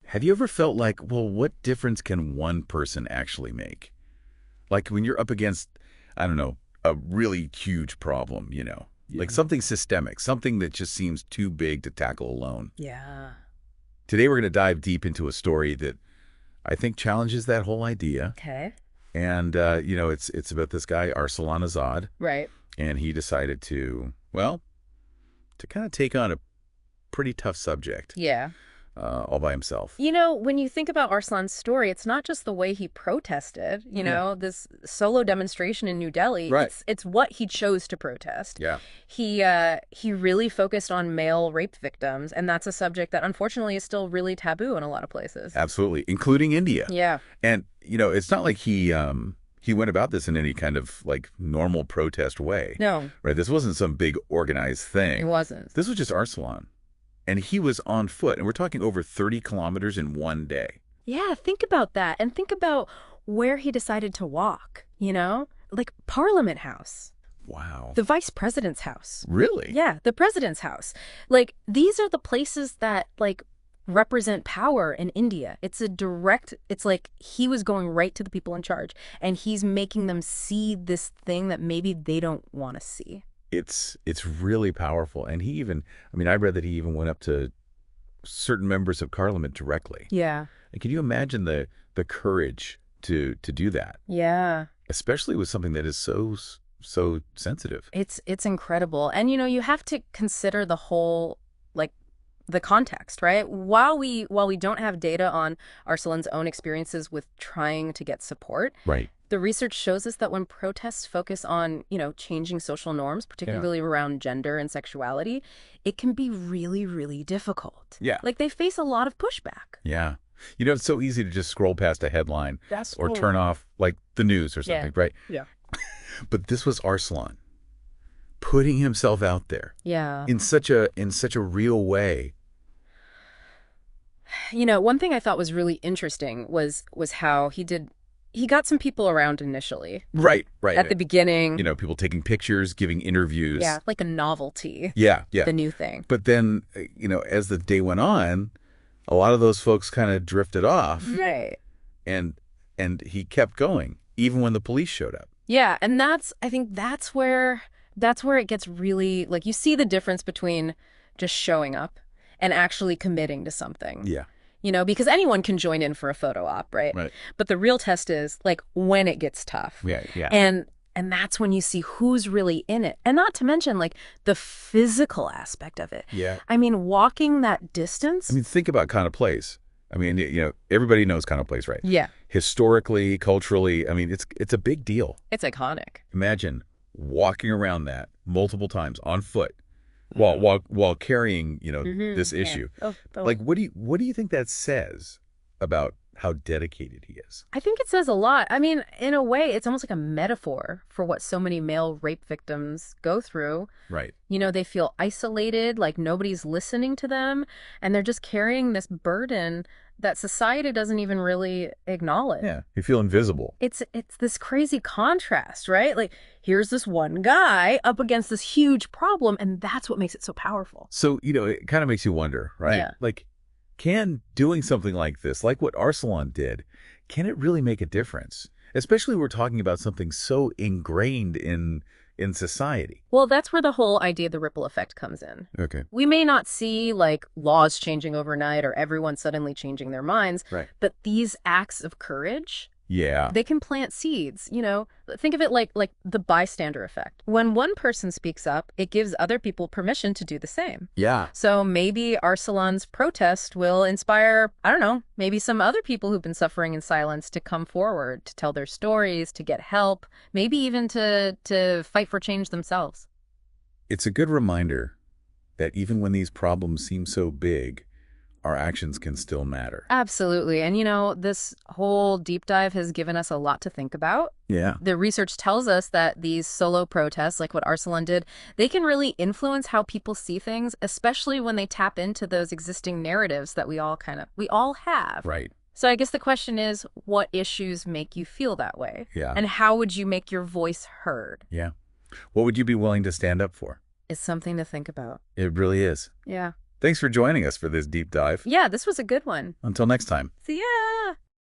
Have you ever felt like, well, what difference can one person actually make? Like when you're up against, I don't know, a really huge problem, like Yeah. something systemic, something that just seems too big to tackle alone. Yeah. Today, we're going to dive deep into a story that I think challenges that whole idea. Okay. And, it's about this guy, Arsalan Azad, Right. and he decided to, well, to kind of take on a pretty tough subject Yeah. all by himself. When you think about Arslan's story, it's not just the way he protested, Yeah. this solo demonstration in New Delhi. Right. It's what he chose to protest. Yeah. He really focused on male rape victims, and that's a subject that unfortunately is still really taboo in a lot of places. Absolutely, including India. Yeah. And, it's not like he went about this in any kind of like normal protest way. No, Right? This wasn't some big organized it thing. wasn't. This was just Arsalan. And he was on foot. And we're talking over 30 kilometers in one day. Yeah, think about that. And think about where he decided to walk, Like Parliament House, Wow. the vice president's house. Really? Yeah, the president's house. Like, these are the places that, represent power in India. It's like he was going right to the people in charge, and he's making them see this thing that maybe they don't want to see. It's really powerful. And I read that he even went up to certain members of parliament directly. Yeah. And can you imagine the courage to do that, Yeah. especially with something that is so sensitive? It's incredible. And you have to consider the whole the context, right? While we don't have data on Arsalan's own experiences with trying to get support, Right. the research shows us that when protests focus on, changing social norms, particularly around gender and sexuality, it can be really, really difficult. Yeah. Like, they face a lot of pushback. Yeah. It's so easy to just scroll past a headline That's or turn off like the news or Yeah. something, right? Yeah. But this was Arsalan putting himself out there Yeah. in such a real way. One thing I thought was really interesting was how he got some people around initially Right, right. at the beginning. People taking pictures, giving interviews. Yeah, like a novelty, Yeah, yeah. the new thing. But then, as the day went on, a lot of those folks kind of drifted off, Right. and he kept going even when the police showed up. Yeah, and I think that's where it gets really, like, you see the difference between just showing up and actually committing to something. Yeah. Because anyone can join in for a photo op, right? Right. But the real test is like when it gets tough. Yeah, yeah. And that's when you see who's really in it. And not to mention like the physical aspect of it. Yeah. I mean, walking that distance. Think about Connaught Place. Everybody knows Connaught Place, right? Yeah. Historically, culturally, it's a big deal. It's iconic. Imagine walking around that multiple times on foot while carrying, this issue. Oh. Like, what do you think that says about how dedicated he is? I think it says a lot. I mean, in a way, it's almost like a metaphor for what so many male rape victims go through. Right. They feel isolated, like nobody's listening to them, and they're just carrying this burden that society doesn't even really acknowledge. Yeah. You feel invisible. It's this crazy contrast, right? Like, here's this one guy up against this huge problem, and that's what makes it so powerful. So, it kind of makes you wonder, right? Yeah. Like, can doing something like this, like what Arsalan did, can it really make a difference? Especially we're talking about something so ingrained in society. Well, that's where the whole idea of the ripple effect comes in. Okay. We may not see like laws changing overnight or everyone suddenly changing their minds, Right. but these acts of courage, Yeah. they can plant seeds. Think of it like the bystander effect. When one person speaks up, it gives other people permission to do the same. Yeah. So maybe Arsalan's protest will inspire, I don't know, maybe some other people who've been suffering in silence to come forward, to tell their stories, to get help, maybe even to fight for change themselves. It's a good reminder that even when these problems seem so big, our actions can still matter. Absolutely. And this whole deep dive has given us a lot to think about. Yeah. The research tells us that these solo protests, like what Arsalan did, they can really influence how people see things, especially when they tap into those existing narratives that we all have. Right. So I guess the question is, what issues make you feel that way? Yeah. And how would you make your voice heard? Yeah. What would you be willing to stand up for? It's something to think about. It really is. Yeah. Thanks for joining us for this deep dive. Yeah, this was a good one. Until next time. See ya!